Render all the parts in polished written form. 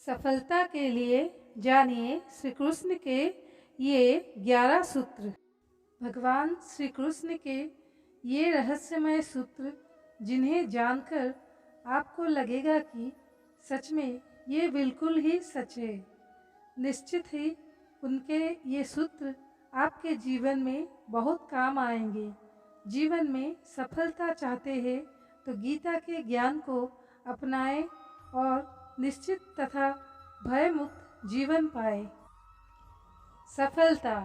सफलता के लिए जानिए श्री कृष्ण के ये 11 सूत्र। भगवान श्री कृष्ण के ये रहस्यमय सूत्र जिन्हें जानकर आपको लगेगा कि सच में ये बिल्कुल ही सच है। निश्चित ही उनके ये सूत्र आपके जीवन में बहुत काम आएंगे। जीवन में सफलता चाहते हैं तो गीता के ज्ञान को अपनाएं और निश्चित तथा भयमुक्त जीवन पाए। सफलता।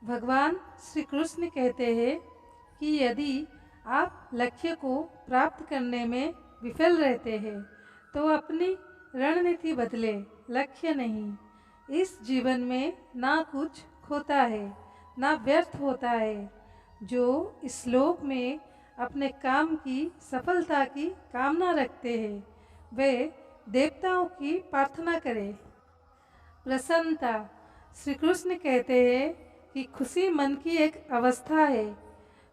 भगवान श्री कृष्ण कहते हैं कि यदि आप लक्ष्य को प्राप्त करने में विफल रहते हैं तो अपनी रणनीति बदले, लक्ष्य नहीं। इस जीवन में ना कुछ खोता है ना व्यर्थ होता है। जो इस लोक में अपने काम की सफलता की कामना रखते हैं वे देवताओं की प्रार्थना करें। प्रसन्नता। श्री कृष्ण कहते हैं कि खुशी मन की एक अवस्था है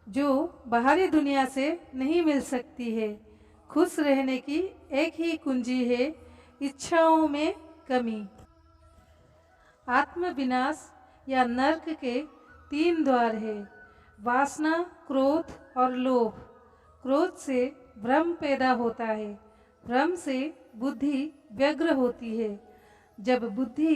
जो बाहरी दुनिया से नहीं मिल सकती है। खुश रहने की एक ही कुंजी है, इच्छाओं में कमी। आत्मविनाश या नरक के 3 द्वार है, वासना, क्रोध और लोभ। क्रोध से भ्रम पैदा होता है, भ्रम से बुद्धि व्यग्र होती है। जब बुद्धि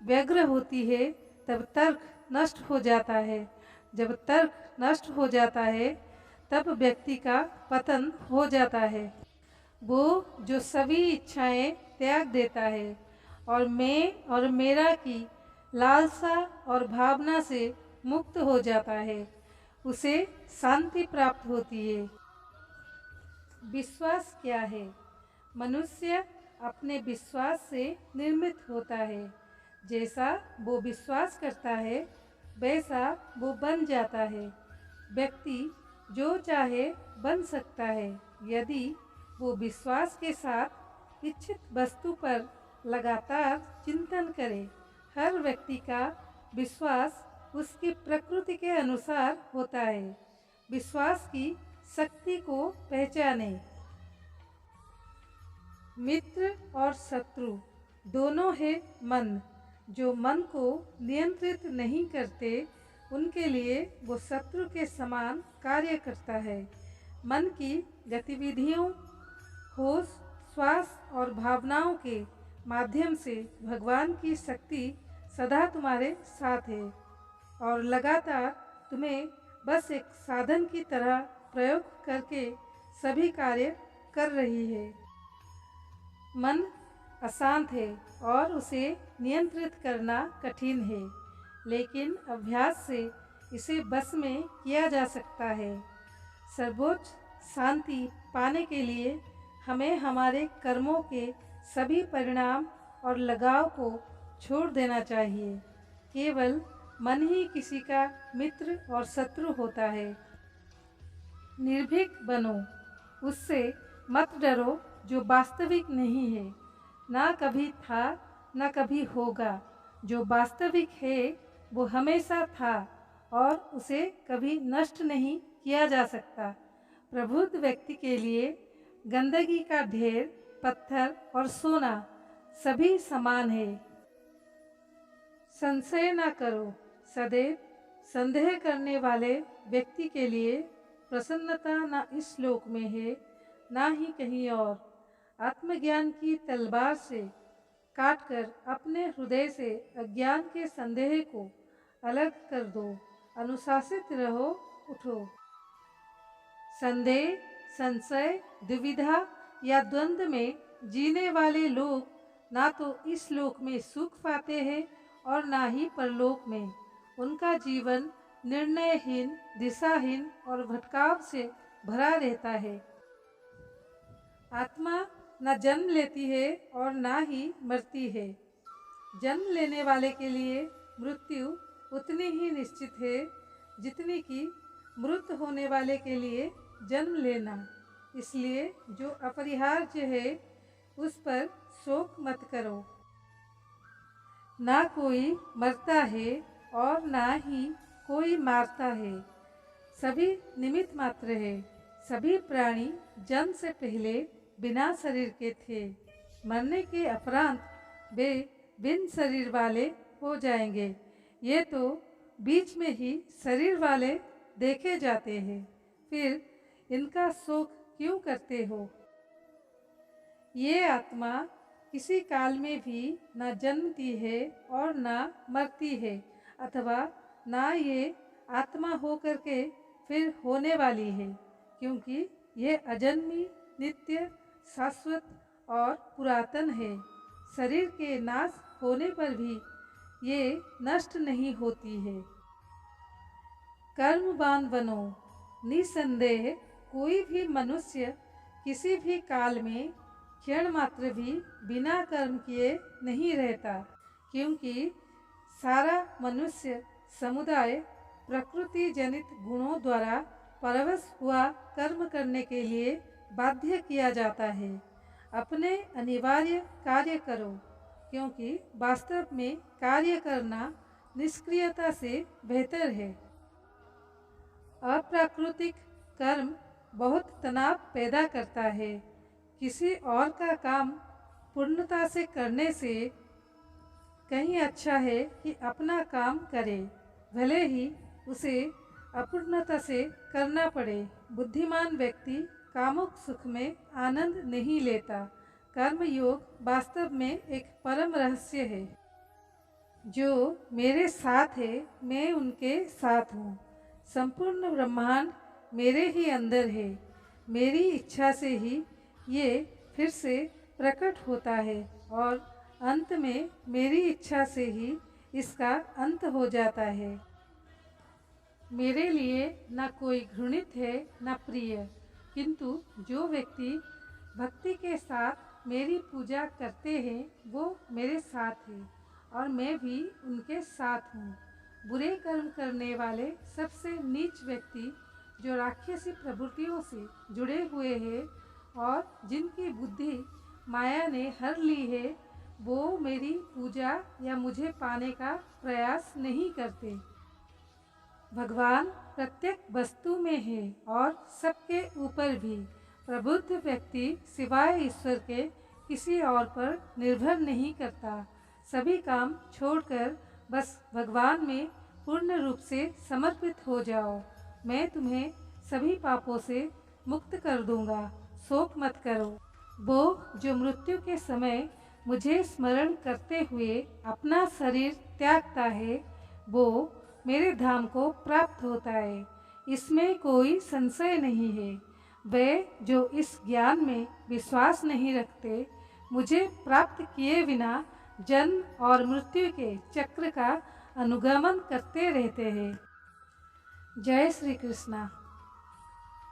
व्यग्र होती है तब तर्क नष्ट हो जाता है। जब तर्क नष्ट हो जाता है तब व्यक्ति का पतन हो जाता है। वो जो सभी इच्छाएं त्याग देता है और मैं और मेरा की लालसा और भावना से मुक्त हो जाता है, उसे शांति प्राप्त होती है। विश्वास क्या है? मनुष्य अपने विश्वास से निर्मित होता है। जैसा वो विश्वास करता है वैसा वो बन जाता है। व्यक्ति जो चाहे बन सकता है यदि वो विश्वास के साथ इच्छित वस्तु पर लगातार चिंतन करे। हर व्यक्ति का विश्वास उसकी प्रकृति के अनुसार होता है। विश्वास की शक्ति को पहचाने। मित्र और शत्रु दोनों है मन। जो मन को नियंत्रित नहीं करते उनके लिए वो शत्रु के समान कार्य करता है। मन की गतिविधियों, होश, श्वास और भावनाओं के माध्यम से भगवान की शक्ति सदा तुम्हारे साथ है और लगातार तुम्हें बस एक साधन की तरह प्रयोग करके सभी कार्य कर रही है। मन अशांत है और उसे नियंत्रित करना कठिन है, लेकिन अभ्यास से इसे बस में किया जा सकता है। सर्वोच्च शांति पाने के लिए हमें हमारे कर्मों के सभी परिणाम और लगाव को छोड़ देना चाहिए। केवल मन ही किसी का मित्र और शत्रु होता है। निर्भीक बनो, उससे मत डरो जो वास्तविक नहीं है। ना कभी था ना कभी होगा। जो वास्तविक है वो हमेशा था और उसे कभी नष्ट नहीं किया जा सकता। प्रबुद्ध व्यक्ति के लिए गंदगी का ढेर, पत्थर और सोना सभी समान है। संशय ना करो। सदैव संदेह करने वाले व्यक्ति के लिए प्रसन्नता ना इस लोक में है ना ही कहीं और। आत्मज्ञान की तलवार से काटकर अपने हृदय से अज्ञान के संदेह को अलग कर दो। अनुशासित रहो, उठो। संदेह, संशय, दुविधा या द्वंद्व में जीने वाले लोग ना तो इस लोक में सुख पाते हैं और ना ही परलोक में। उनका जीवन निर्णयहीन, दिशाहीन और भटकाव से भरा रहता है। आत्मा न जन्म लेती है और ना ही मरती है। जन्म लेने वाले के लिए मृत्यु उतनी ही निश्चित है जितनी कि मृत होने वाले के लिए जन्म लेना। इसलिए जो अपरिहार्य है उस पर शोक मत करो। ना कोई मरता है और ना ही कोई मारता है। सभी निमित्त मात्र है। सभी प्राणी जन्म से पहले बिना शरीर के थे। मरने के उपरांत वे बिन शरीर वाले हो जाएंगे। ये तो बीच में ही शरीर वाले देखे जाते हैं, फिर इनका शोक क्यों करते हो? ये आत्मा किसी काल में भी न जन्मती है और न मरती है, अथवा न ये आत्मा होकर के फिर होने वाली है, क्योंकि ये अजन्मी, नित्य, शाश्वत और पुरातन है। शरीर के नाश होने पर भी ये नष्ट नहीं होती है। कर्मवान बनो। निसंदेह कोई भी मनुष्य किसी भी काल में क्षण मात्र भी बिना कर्म किए नहीं रहता, क्योंकि सारा मनुष्य समुदाय प्रकृति जनित गुणों द्वारा परवश हुआ कर्म करने के लिए बाध्य किया जाता है। अपने अनिवार्य कार्य करो, क्योंकि वास्तव में कार्य करना निष्क्रियता से बेहतर है। अप्राकृतिक कर्म बहुत तनाव पैदा करता है। किसी और का काम पूर्णता से करने से कहीं अच्छा है कि अपना काम करे, भले ही उसे अपूर्णता से करना पड़े। बुद्धिमान व्यक्ति कामुक सुख में आनंद नहीं लेता। कर्मयोग वास्तव में एक परम रहस्य है। जो मेरे साथ है, मैं उनके साथ हूँ। संपूर्ण ब्रह्मांड मेरे ही अंदर है। मेरी इच्छा से ही ये फिर से प्रकट होता है और अंत में मेरी इच्छा से ही इसका अंत हो जाता है। मेरे लिए न कोई घृणित है न प्रिय, किंतु जो व्यक्ति भक्ति के साथ मेरी पूजा करते हैं वो मेरे साथ है और मैं भी उनके साथ हूँ। बुरे कर्म करने वाले सबसे नीच व्यक्ति जो राक्षसी प्रवृत्तियों से जुड़े हुए हैं और जिनकी बुद्धि माया ने हर ली है, वो मेरी पूजा या मुझे पाने का प्रयास नहीं करते। भगवान प्रत्येक वस्तु में है और सबके ऊपर भी। प्रबुद्ध व्यक्ति सिवाय ईश्वर के किसी और पर निर्भर नहीं करता। सभी काम छोड़कर बस भगवान में पूर्ण रूप से समर्पित हो जाओ। मैं तुम्हें सभी पापों से मुक्त कर दूंगा, शोक मत करो। वो जो मृत्यु के समय मुझे स्मरण करते हुए अपना शरीर त्यागता है, वो मेरे धाम को प्राप्त होता है, इसमें कोई संशय नहीं है। वे जो इस ज्ञान में विश्वास नहीं रखते, मुझे प्राप्त किए बिना जन्म और मृत्यु के चक्र का अनुगमन करते रहते हैं। जय श्री कृष्णा।